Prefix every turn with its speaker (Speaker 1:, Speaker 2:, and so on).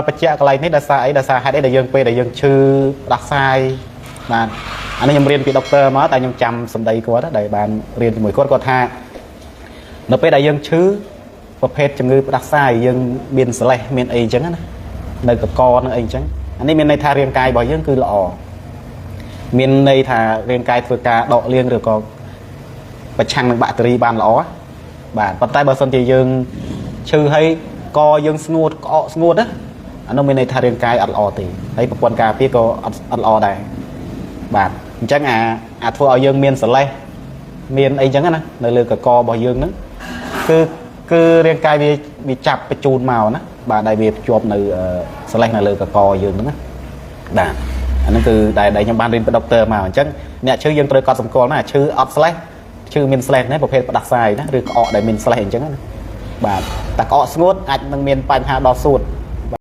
Speaker 1: บច្ចៈកន្លែងនេះដោយសារអីដោយសារហេតុអីដែលយើងពេលដែលយើងឈឺដាស់សាយបាទអានេះខ្ញុំរៀនពីដុកទ័រមកតែខ្ញុំចាំសម្ដីគាត់ដែលបានរៀនជាមួយគាត់គាត់ថានៅពេលដែលយើងឈឺប្រភេទជំងឺផ្ដាសាយយើងមានសលេះមានអីអញ្ចឹងណានៅកកនៅអីអញ្ចឹងអានេះមានន័យថារាងកាយរបស់យើងគឺល្អមានន័យថារាងកាយធ្វើការដកលាងឬក៏ប្រឆាំងនឹងបាក់តេរីបានល្អបាទប៉ុន្តែបើសិនជាយើងឈឺហើយកយើងស្ងួតក្អកស្ងួតណាអានោះមានន័យថារាងកាយអត់ល្អទេហើយប្រព័ន្ធការពារក៏អត់ល្អដែរបាទអញ្ចឹងអាធ្វើឲ្យយើងមានសលេះមានអីចឹងណានៅលើកករបស់យើងហ្នឹងគឺរាងកាយវាចាប់បញ្ជូនមកណាបាទដែលវាភ្ជាប់នៅសលេះនៅលើកកយើងហ្នឹងណាបាទអាហ្នឹងគឺដែលខ្ញុំបានរៀនពីដុកទ័រមកអញ្ចឹងអ្នកឈឺយើងត្រូវកត់សម្គាល់ណាឈឺអត់ស្លេះឈឺមានស្លេះណាប្រភេទផ្ដាសាយណាឬក្អកដែលមានស្លេះអញ្ចឹងណាបាទតែក្អកស្ងួតអាចនឹងមានបញ្ហាដល់សួត